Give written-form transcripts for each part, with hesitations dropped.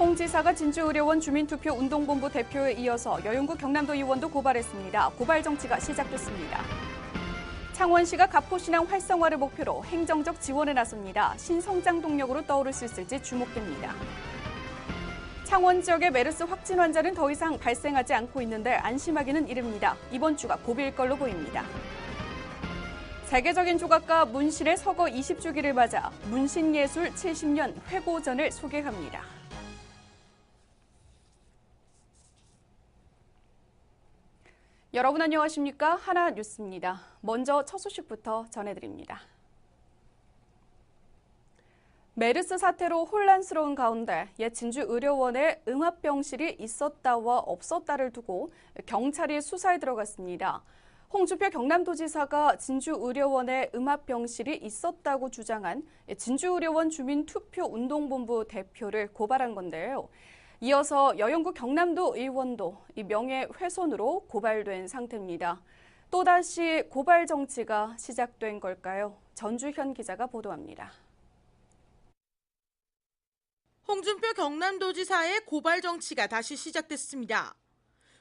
홍 지사가 진주의료원 주민투표 운동본부 대표에 이어서 여윤구 경남도 의원도 고발했습니다. 고발 정치가 시작됐습니다. 창원시가 가포신앙 활성화를 목표로 행정적 지원에 나섭니다. 신성장 동력으로 떠오를 수 있을지 주목됩니다. 창원 지역의 메르스 확진 환자는 더 이상 발생하지 않고 있는데 안심하기는 이릅니다. 이번 주가 고비일 걸로 보입니다. 세계적인 조각가 문신의 서거 20주기를 맞아 문신예술 70년 회고전을 소개합니다. 여러분 안녕하십니까? 하나뉴스입니다. 먼저 첫 소식부터 전해드립니다. 메르스 사태로 혼란스러운 가운데 옛 진주의료원에 응압병실이 있었다와 없었다를 두고 경찰이 수사에 들어갔습니다. 홍준표 경남도지사가 진주의료원에 응압병실이 있었다고 주장한 진주의료원 주민투표운동본부 대표를 고발한 건데요. 이어서 여윤구 경남도 의원도 이 명예훼손으로 고발된 상태입니다. 또다시 고발 정치가 시작된 걸까요? 전주현 기자가 보도합니다. 홍준표 경남도지사의 고발 정치가 다시 시작됐습니다.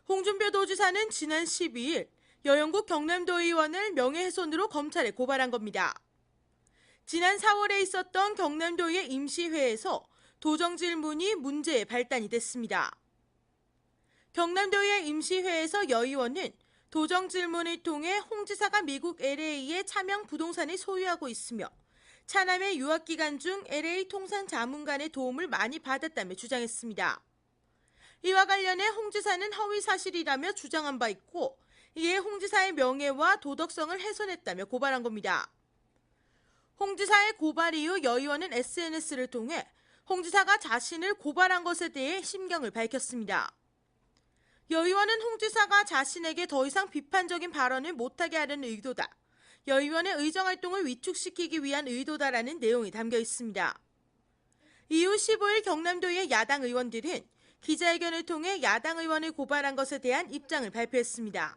홍준표 도지사는 지난 12일 여윤구 경남도 의원을 명예훼손으로 검찰에 고발한 겁니다. 지난 4월에 있었던 경남도의 임시회에서 도정 질문이 문제의 발단이 됐습니다. 경남도의 임시회에서 여 의원은 도정 질문을 통해 홍 지사가 미국 LA의 차명 부동산을 소유하고 있으며 차남의 유학 기간 중 LA 통상 자문관의 도움을 많이 받았다며 주장했습니다. 이와 관련해 홍 지사는 허위 사실이라며 주장한 바 있고 이에 홍 지사의 명예와 도덕성을 훼손했다며 고발한 겁니다. 홍 지사의 고발 이후 여 의원은 SNS를 통해 홍 지사가 자신을 고발한 것에 대해 심경을 밝혔습니다. 여 의원은 홍 지사가 자신에게 더 이상 비판적인 발언을 못하게 하려는 의도다. 여 의원의 의정활동을 위축시키기 위한 의도다라는 내용이 담겨 있습니다. 이후 15일 경남도의 야당 의원들은 기자회견을 통해 야당 의원을 고발한 것에 대한 입장을 발표했습니다.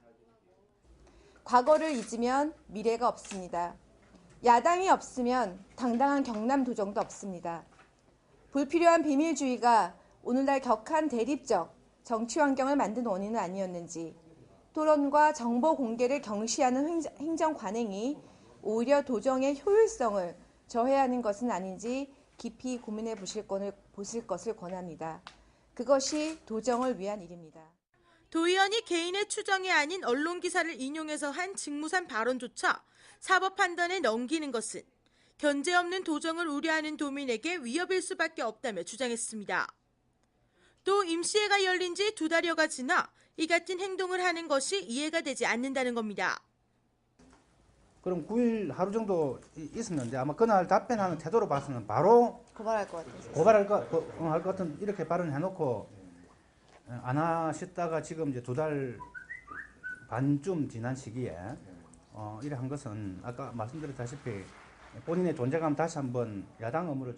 과거를 잊으면 미래가 없습니다. 야당이 없으면 당당한 경남도정도 없습니다. 불필요한 비밀주의가 오늘날 격한 대립적 정치 환경을 만든 원인은 아니었는지, 토론과 정보 공개를 경시하는 행정 관행이 오히려 도정의 효율성을 저해하는 것은 아닌지 깊이 고민해 보실 것을 권합니다. 그것이 도정을 위한 일입니다. 도 의원이 개인의 추정이 아닌 언론 기사를 인용해서 한 직무상 발언조차 사법 판단에 넘기는 것은 견제 없는 도정을 우려하는 도민에게 위협일 수밖에 없다며 주장했습니다. 또 임시회가 열린 지 2달여가 지나 이 같은 행동을 하는 것이 이해가 되지 않는다는 겁니다. 그럼 9일 하루 정도 있었는데 아마 그날 답변하는 태도로 봐서는 바로 고발할 것 같아요. 고발할 것 같은 이렇게 발언해놓고 안 하셨다가 지금 이제 2달 반쯤 지난 시기에 이래 한 것은 아까 말씀드렸다시피 본인의 존재감 다시 한번 야당 의무를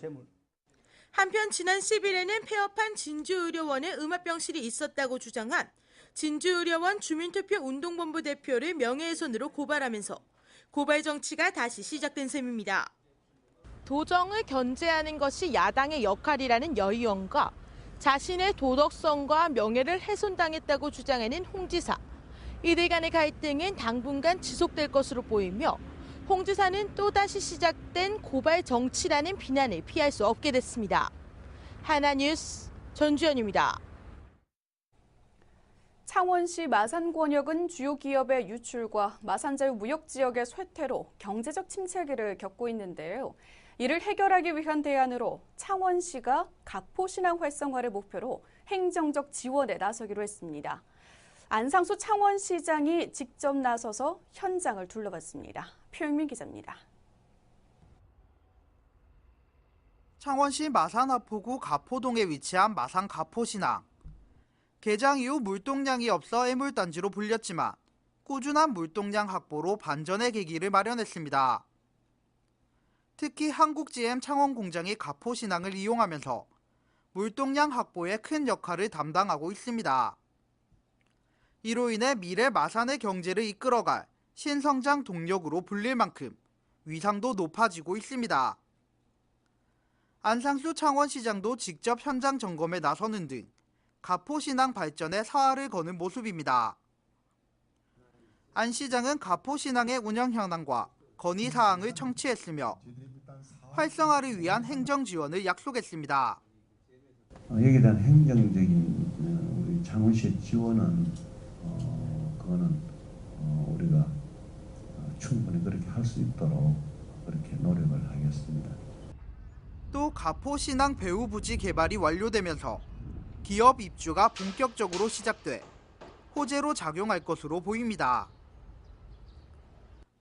한편 지난 10일에는 폐업한 진주의료원에 음압병실이 있었다고 주장한 진주의료원 주민투표운동본부 대표를 명예훼손으로 고발하면서 고발 정치가 다시 시작된 셈입니다. 도정을 견제하는 것이 야당의 역할이라는 여 의원과 자신의 도덕성과 명예를 훼손당했다고 주장하는 홍 지사. 이들 간의 갈등은 당분간 지속될 것으로 보이며 홍 지사는 또다시 시작된 고발 정치라는 비난을 피할 수 없게 됐습니다. 하나뉴스 전주현입니다. 창원시 마산권역은 주요 기업의 유출과 마산 자유무역지역의 쇠퇴로 경제적 침체기를 겪고 있는데요. 이를 해결하기 위한 대안으로 창원시가 가포신앙 활성화를 목표로 행정적 지원에 나서기로 했습니다. 안상수 창원시장이 직접 나서서 현장을 둘러봤습니다. 표영민 기자입니다. 창원시 마산 하포구 가포동에 위치한 마산 가포신앙. 개장 이후 물동량이 없어 애물단지로 불렸지만 꾸준한 물동량 확보로 반전의 계기를 마련했습니다. 특히 한국 GM 창원공장이 가포신앙을 이용하면서 물동량 확보에 큰 역할을 담당하고 있습니다. 이로 인해 미래 마산의 경제를 이끌어갈 신성장 동력으로 불릴 만큼 위상도 높아지고 있습니다. 안상수 창원시장도 직접 현장 점검에 나서는 등 가포신항 발전에 사활을 거는 모습입니다. 안 시장은 가포신항의 운영 현황과 건의 사항을 청취했으며 활성화를 위한 행정 지원을 약속했습니다. 여기에 대한 행정적인 우리 창원시의 지원은 그거는 우리가 충분히 그렇게 할 수 있도록 그렇게 노력을 하겠습니다. 또 가포신항 배후 부지 개발이 완료되면서 기업 입주가 본격적으로 시작돼 호재로 작용할 것으로 보입니다.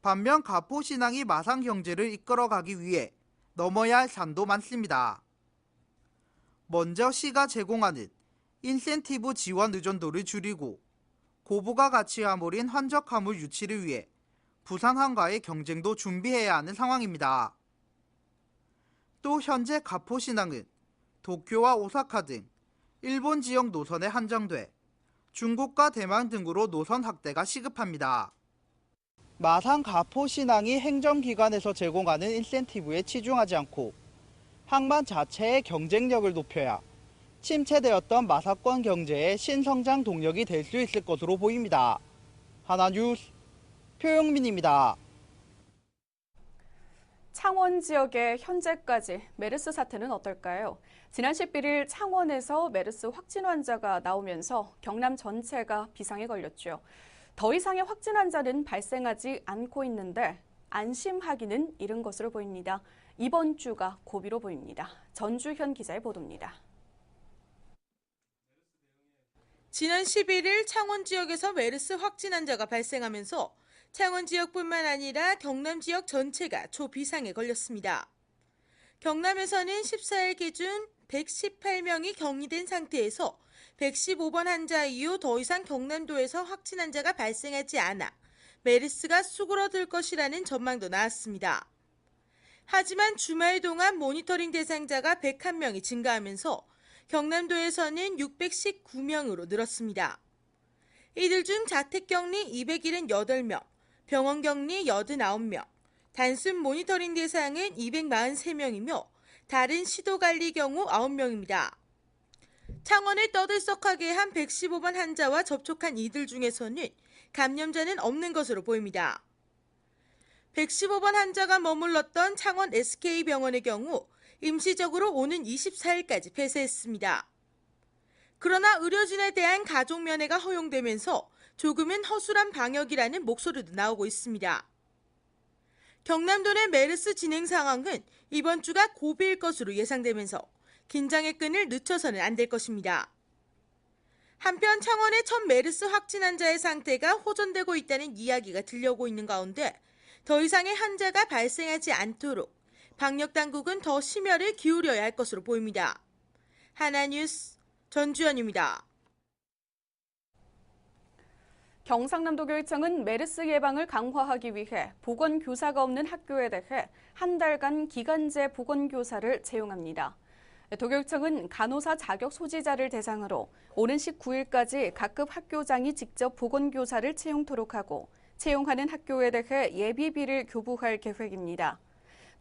반면 가포신항이 마산 경제를 이끌어가기 위해 넘어야 할 산도 많습니다. 먼저 시가 제공하는 인센티브 지원 의존도를 줄이고 고부가 가치 화물인 환적 화물 유치를 위해 부산항과의 경쟁도 준비해야 하는 상황입니다. 또 현재 가포신항은 도쿄와 오사카 등 일본 지역 노선에 한정돼 중국과 대만 등으로 노선 확대가 시급합니다. 마산 가포신항이 행정기관에서 제공하는 인센티브에 치중하지 않고 항만 자체의 경쟁력을 높여야 침체되었던 마사권 경제의 신성장 동력이 될 수 있을 것으로 보입니다. 하나뉴스 표영민입니다. 창원 지역의 현재까지 메르스 사태는 어떨까요? 지난 11일 창원에서 메르스 확진 환자가 나오면서 경남 전체가 비상에 걸렸죠. 더 이상의 확진 환자는 발생하지 않고 있는데 안심하기는 이른 것으로 보입니다. 이번 주가 고비로 보입니다. 전주현 기자의 보도입니다. 지난 11일 창원 지역에서 메르스 확진 환자가 발생하면서 창원 지역뿐만 아니라 경남 지역 전체가 초비상에 걸렸습니다. 경남에서는 14일 기준 118명이 격리된 상태에서 115번 환자 이후 더 이상 경남도에서 확진 환자가 발생하지 않아 메르스가 수그러들 것이라는 전망도 나왔습니다. 하지만 주말 동안 모니터링 대상자가 101명이 증가하면서 경남도에서는 619명으로 늘었습니다. 이들 중 자택격리 278명, 병원격리 89명, 단순 모니터링 대상은 243명이며 다른 시도관리 경우 9명입니다. 창원을 떠들썩하게 한 115번 환자와 접촉한 이들 중에서는 감염자는 없는 것으로 보입니다. 115번 환자가 머물렀던 창원 SK병원의 경우 임시적으로 오는 24일까지 폐쇄했습니다. 그러나 의료진에 대한 가족 면회가 허용되면서 조금은 허술한 방역이라는 목소리도 나오고 있습니다. 경남도 내 메르스 진행 상황은 이번 주가 고비일 것으로 예상되면서 긴장의 끈을 늦춰서는 안 될 것입니다. 한편 창원의 첫 메르스 확진 환자의 상태가 호전되고 있다는 이야기가 들려오고 있는 가운데 더 이상의 환자가 발생하지 않도록 방역당국은 더 심혈을 기울여야 할 것으로 보입니다. 하나뉴스 전주현입니다. 경상남도교육청은 메르스 예방을 강화하기 위해 보건교사가 없는 학교에 대해 한 달간 기간제 보건교사를 채용합니다. 도교육청은 간호사 자격 소지자를 대상으로 오는 19일까지 각급 학교장이 직접 보건교사를 채용토록 하고 채용하는 학교에 대해 예비비를 교부할 계획입니다.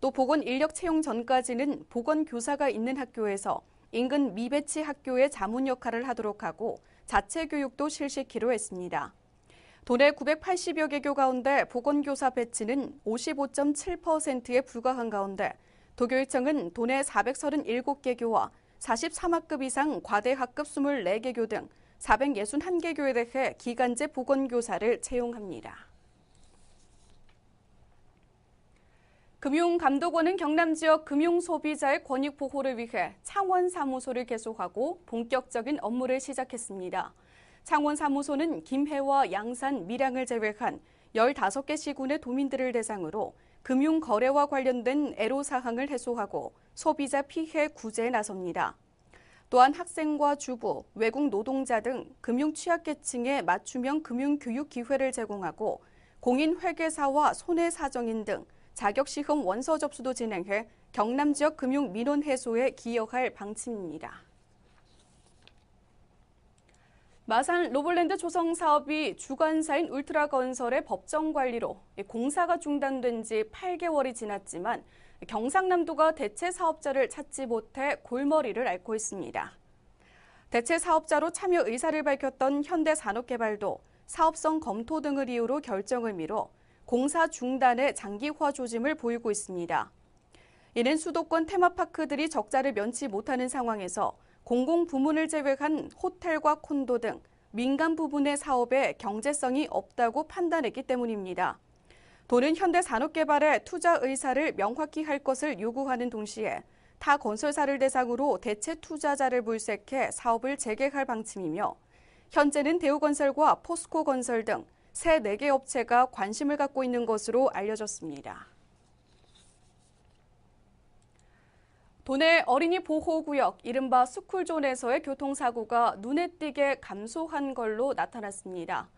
또 보건 인력 채용 전까지는 보건교사가 있는 학교에서 인근 미배치 학교의 자문 역할을 하도록 하고 자체 교육도 실시키로 했습니다. 도내 980여 개교 가운데 보건교사 배치는 55.7%에 불과한 가운데 도교육청은 도내 437개교와 43학급 이상 과대학급 24개교 등 461개교에 대해 기간제 보건교사를 채용합니다. 금융감독원은 경남 지역 금융소비자의 권익 보호를 위해 창원 사무소를 개소하고 본격적인 업무를 시작했습니다. 창원 사무소는 김해와 양산, 밀양을 제외한 15개 시군의 도민들을 대상으로 금융거래와 관련된 애로사항을 해소하고 소비자 피해 구제에 나섭니다. 또한 학생과 주부, 외국 노동자 등 금융 취약계층에 맞춤형 금융교육 기회를 제공하고 공인회계사와 손해사정인 등 자격시험 원서 접수도 진행해 경남 지역 금융 민원 해소에 기여할 방침입니다. 마산 로블랜드 조성 사업이 주관사인 울트라건설의 법정 관리로 공사가 중단된 지 8개월이 지났지만 경상남도가 대체 사업자를 찾지 못해 골머리를 앓고 있습니다. 대체 사업자로 참여 의사를 밝혔던 현대산업개발도 사업성 검토 등을 이유로 결정을 미뤄 공사 중단의 장기화 조짐을 보이고 있습니다. 이는 수도권 테마파크들이 적자를 면치 못하는 상황에서 공공부문을 제외한 호텔과 콘도 등 민간 부분의 사업에 경제성이 없다고 판단했기 때문입니다. 도는 현대산업개발에 투자 의사를 명확히 할 것을 요구하는 동시에 타 건설사를 대상으로 대체 투자자를 물색해 사업을 재개할 방침이며 현재는 대우건설과 포스코건설 등 새 4개 업체가 관심을 갖고 있는 것으로 알려졌습니다. 도내 어린이 보호구역, 이른바 스쿨존에서의 교통사고가 눈에 띄게 감소한 걸로 나타났습니다.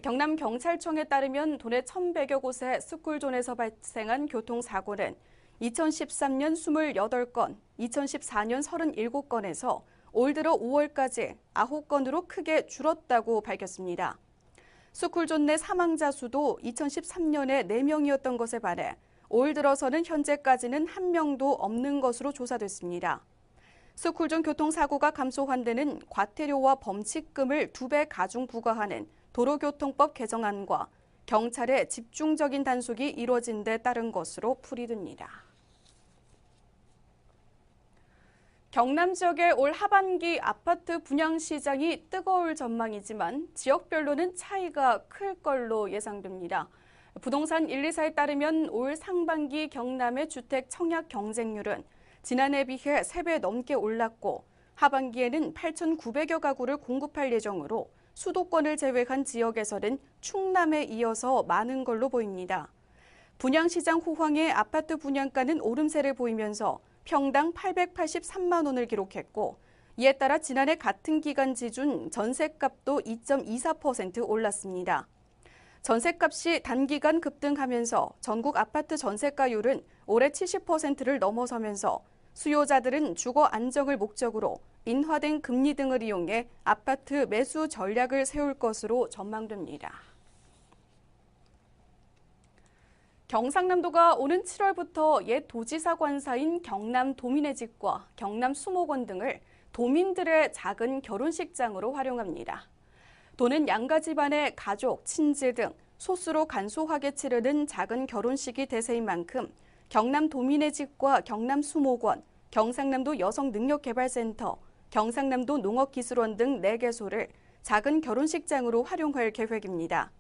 경남경찰청에 따르면 도내 1,100여 곳의 스쿨존에서 발생한 교통사고는 2013년 28건, 2014년 37건에서 올 들어 5월까지 9건으로 크게 줄었다고 밝혔습니다. 스쿨존 내 사망자 수도 2013년에 4명이었던 것에 반해 올 들어서는 현재까지는 1명도 없는 것으로 조사됐습니다. 스쿨존 교통사고가 감소한 데는 과태료와 범칙금을 2배 가중 부과하는 도로교통법 개정안과 경찰의 집중적인 단속이 이뤄진 데 따른 것으로 풀이됩니다. 경남 지역의 올 하반기 아파트 분양 시장이 뜨거울 전망이지만 지역별로는 차이가 클 걸로 예상됩니다. 부동산 124에 따르면 올 상반기 경남의 주택 청약 경쟁률은 지난해에 비해 3배 넘게 올랐고 하반기에는 8,900여 가구를 공급할 예정으로 수도권을 제외한 지역에서는 충남에 이어서 많은 걸로 보입니다. 분양시장 호황에 아파트 분양가는 오름세를 보이면서 평당 883만 원을 기록했고 이에 따라 지난해 같은 기간 기준 전셋값도 2.24% 올랐습니다. 전셋값이 단기간 급등하면서 전국 아파트 전셋가율은 올해 70%를 넘어서면서 수요자들은 주거 안정을 목적으로 인하된 금리 등을 이용해 아파트 매수 전략을 세울 것으로 전망됩니다. 경상남도가 오는 7월부터 옛 도지사 관사인 경남 도민의 집과 경남 수목원 등을 도민들의 작은 결혼식장으로 활용합니다. 도는 양가 집안의 가족, 친지 등 소수로 간소하게 치르는 작은 결혼식이 대세인 만큼 경남 도민의 집과 경남 수목원, 경상남도 여성능력개발센터, 경상남도 농업기술원 등 4개소를 작은 결혼식장으로 활용할 계획입니다.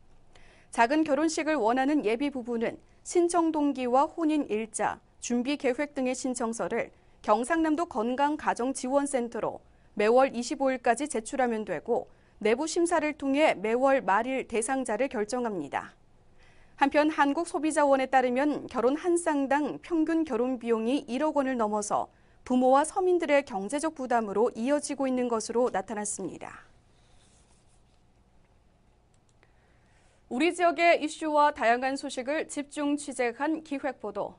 작은 결혼식을 원하는 예비 부부는 신청 동기와 혼인 일자, 준비 계획 등의 신청서를 경상남도 건강가정지원센터로 매월 25일까지 제출하면 되고 내부 심사를 통해 매월 말일 대상자를 결정합니다. 한편 한국소비자원에 따르면 결혼 한 쌍당 평균 결혼 비용이 1억 원을 넘어서 부모와 서민들의 경제적 부담으로 이어지고 있는 것으로 나타났습니다. 우리 지역의 이슈와 다양한 소식을 집중 취재한 기획보도.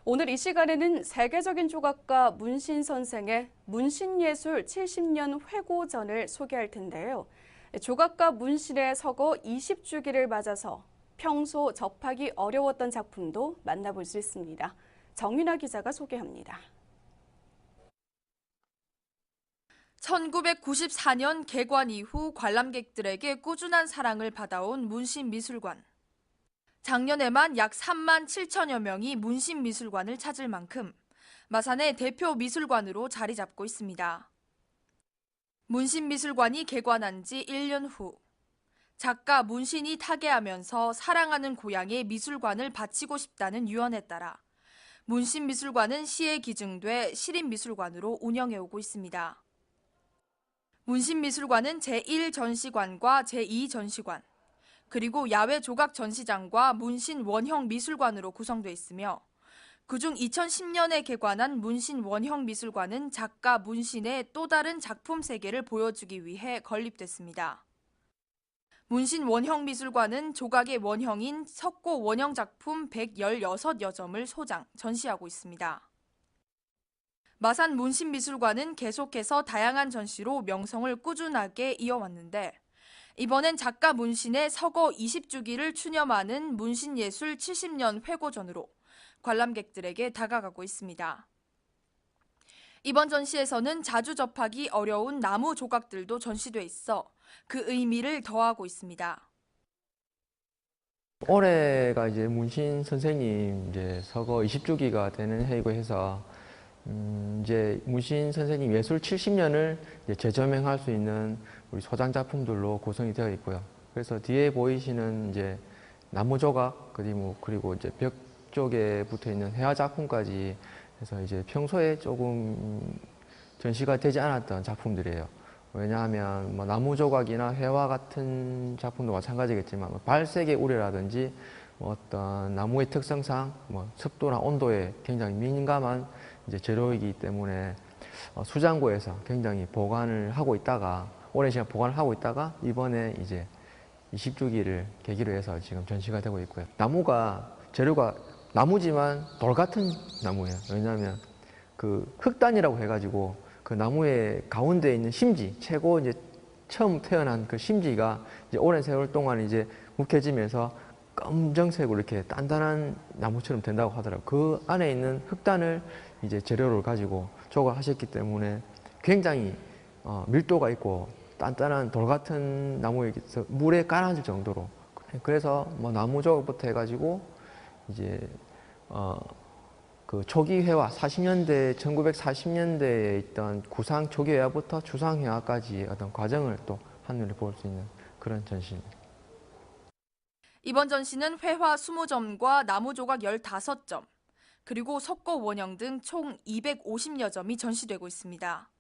오늘 이 시간에는 세계적인 조각가 문신 선생의 문신예술 70년 회고전을 소개할 텐데요. 조각가 문신의 서거 20주기를 맞아서 평소 접하기 어려웠던 작품도 만나볼 수 있습니다. 정윤아 기자가 소개합니다. 1994년 개관 이후 관람객들에게 꾸준한 사랑을 받아온 문신미술관. 작년에만 약 3만 7천여 명이 문신미술관을 찾을 만큼 마산의 대표 미술관으로 자리 잡고 있습니다. 문신미술관이 개관한 지 1년 후 작가 문신이 타계하면서 사랑하는 고향에 미술관을 바치고 싶다는 유언에 따라 문신미술관은 시에 기증돼 시립미술관으로 운영해오고 있습니다. 문신미술관은 제1전시관과 제2전시관, 그리고 야외 조각 전시장과 문신 원형 미술관으로 구성돼 있으며 그중 2010년에 개관한 문신 원형 미술관은 작가 문신의 또 다른 작품 세계를 보여주기 위해 건립됐습니다. 문신 원형 미술관은 조각의 원형인 석고 원형 작품 116여점을 전시하고 있습니다. 마산 문신미술관은 계속해서 다양한 전시로 명성을 꾸준하게 이어왔는데 이번엔 작가 문신의 서거 20주기를 추념하는 문신예술 70년 회고전으로 관람객들에게 다가가고 있습니다. 이번 전시에서는 자주 접하기 어려운 나무 조각들도 전시돼 있어 그 의미를 더하고 있습니다. 올해가 이제 문신 선생님 이제 서거 20주기가 되는 해이고 해서 이제 문신 선생님 예술 70년을 이제 재조명할 수 있는 우리 소장 작품들로 구성이 되어 있고요. 그래서 뒤에 보이시는 이제 나무 조각 그리고 이제 벽 쪽에 붙어 있는 회화 작품까지 해서 이제 평소에 조금 전시가 되지 않았던 작품들이에요. 왜냐하면 뭐 나무 조각이나 회화 같은 작품도 마찬가지겠지만 발색의 우려라든지 뭐 어떤 나무의 특성상 뭐 습도나 온도에 굉장히 민감한 이제 재료이기 때문에 수장고에서 굉장히 보관을 하고 있다가 오랜 시간 보관을 하고 있다가 이번에 이제 20주기를 계기로 해서 지금 전시가 되고 있고요. 나무가 재료가 나무지만 돌 같은 나무예요. 왜냐하면 그 흑단이라고 해가지고 그 나무의 가운데 있는 심지, 최고 이제 처음 태어난 그 심지가 이제 오랜 세월 동안 이제 묵혀지면서 검정색으로 이렇게 단단한 나무처럼 된다고 하더라고요. 그 안에 있는 흑단을 이제 재료를 가지고 조각하셨기 때문에 굉장히 밀도가 있고 단단한 돌 같은 나무에서 물에 깔아앉을 정도로. 그래서 뭐 나무 조각부터 해가지고 이제 그 초기 회화 1940년대에 있던 구상 초기 회화부터 추상 회화까지 어떤 과정을 또 한눈에 볼 수 있는 그런 전시입니다. 이번 전시는 회화 20점과 나무 조각 15점, 그리고 석고 원형 등 총 250여 점이 전시되고 있습니다.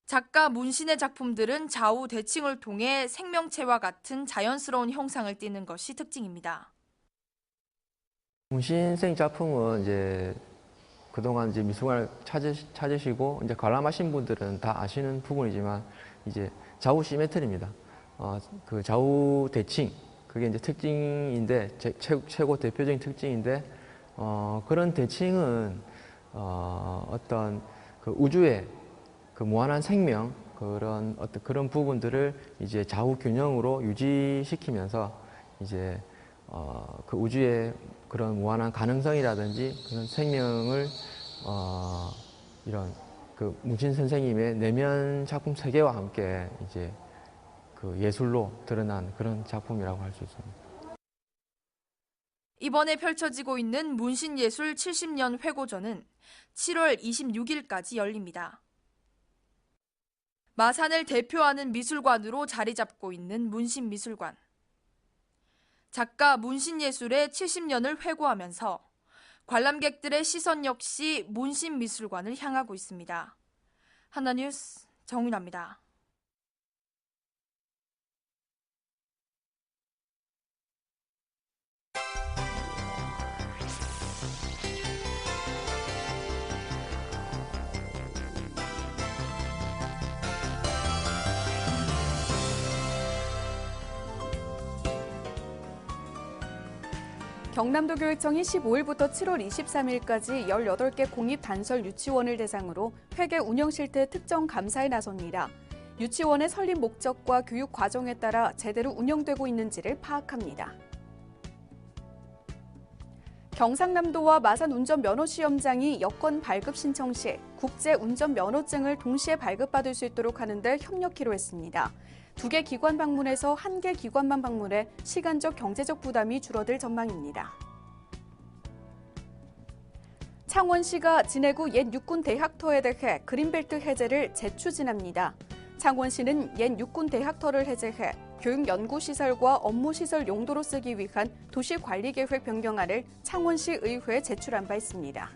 작가 문신의 작품들은 좌우 대칭을 통해 생명체와 같은 자연스러운 형상을 띠는 것이 특징입니다. 문신 선생님 작품은 이제 그동안 이제 미술관을 찾으시고 이제 관람하신 분들은 다 아시는 부분이지만 이제 좌우 시메트리입니다. 그 좌우 대칭 그게 이제 특징인데 최고 대표적인 특징인데 그런 대칭은 어떤 그 우주의 그 무한한 생명 그런 부분들을 이제 좌우 균형으로 유지시키면서 이제 그 우주의 그런 무한한 가능성이라든지 그런 생명을 이런 그 문신 선생님의 내면 작품 세계와 함께 이제 그 예술로 드러난 그런 작품이라고 할 수 있습니다. 이번에 펼쳐지고 있는 문신예술 70년 회고전은 7월 26일까지 열립니다. 마산을 대표하는 미술관으로 자리 잡고 있는 문신미술관. 작가 문신예술의 70년을 회고하면서 관람객들의 시선 역시 문신미술관을 향하고 있습니다. 하나뉴스 정윤아입니다. 경남도 교육청이 15일부터 7월 23일까지 18개 공립단설 유치원을 대상으로 회계 운영 실태 특정 감사에 나섭니다. 유치원의 설립 목적과 교육 과정에 따라 제대로 운영되고 있는지를 파악합니다. 경상남도와 마산 운전면허시험장이 여권 발급 신청 시 국제운전면허증을 동시에 발급받을 수 있도록 하는 데 협력키로 했습니다. 2개 기관 방문에서 1개 기관만 방문해 시간적 경제적 부담이 줄어들 전망입니다. 창원시가 진해구 옛 육군 대학터에 대해 그린벨트 해제를 재추진합니다. 창원시는 옛 육군 대학터를 해제해 교육연구시설과 업무시설 용도로 쓰기 위한 도시관리계획 변경안을 창원시 의회에 제출한 바 있습니다.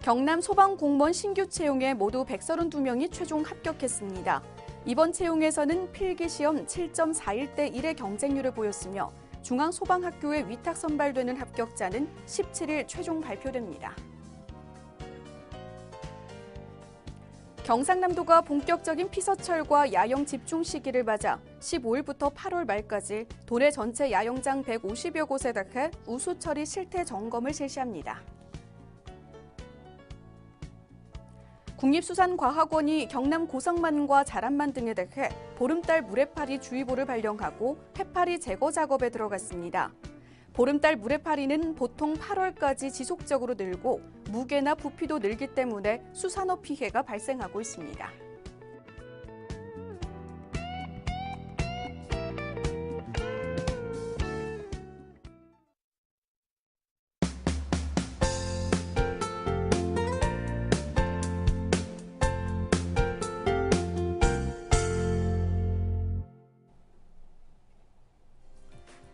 경남 소방공무원 신규 채용에 모두 132명이 최종 합격했습니다. 이번 채용에서는 필기시험 7.41대 1의 경쟁률을 보였으며 중앙소방학교에 위탁 선발되는 합격자는 17일 최종 발표됩니다. 경상남도가 본격적인 피서철과 야영 집중 시기를 맞아 15일부터 8월 말까지 도내 전체 야영장 150여 곳에 대해 우수 처리 실태 점검을 실시합니다. 국립수산과학원이 경남 고성만과 자란만 등에 대해 보름달 물해파리 주의보를 발령하고 해파리 제거 작업에 들어갔습니다. 보름달 물해파리는 보통 8월까지 지속적으로 늘고 무게나 부피도 늘기 때문에 수산업 피해가 발생하고 있습니다.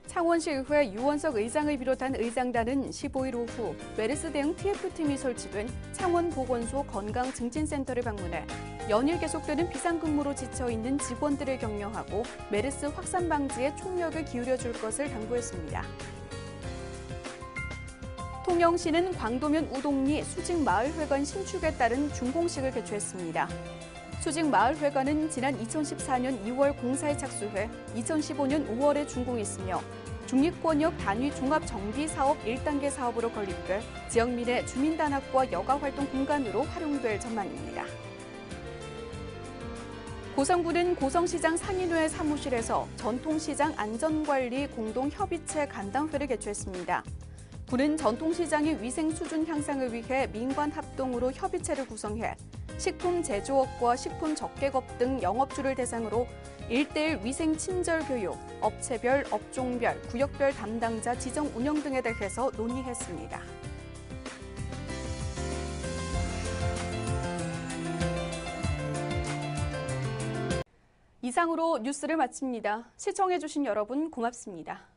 창원시의회 유원석 의장을 비롯한 의장단은 15일 오후 메르스 대응 TF팀이 설치된 창원보건소 건강증진센터를 방문해 연일 계속되는 비상근무로 지쳐있는 직원들을 격려하고 메르스 확산 방지에 총력을 기울여줄 것을 당부했습니다. 통영시는 광도면 우동리 수직마을회관 신축에 따른 준공식을 개최했습니다. 수직마을회관은 지난 2014년 2월 공사에 착수해 2015년 5월에 준공했으며 중립권역 단위 종합정비사업 1단계 사업으로 건립돼 지역민의 주민단합과 여가활동 공간으로 활용될 전망입니다. 고성군은 고성시장 상인회 사무실에서 전통시장 안전관리 공동협의체 간담회를 개최했습니다. 군은 전통시장의 위생 수준 향상을 위해 민관 합동으로 협의체를 구성해 식품 제조업과 식품 적개업 등 영업주를 대상으로 1:1 위생 친절 교육, 업체별, 업종별, 구역별 담당자 지정 운영 등에 대해서 논의했습니다. 이상으로 뉴스를 마칩니다. 시청해주신 여러분 고맙습니다.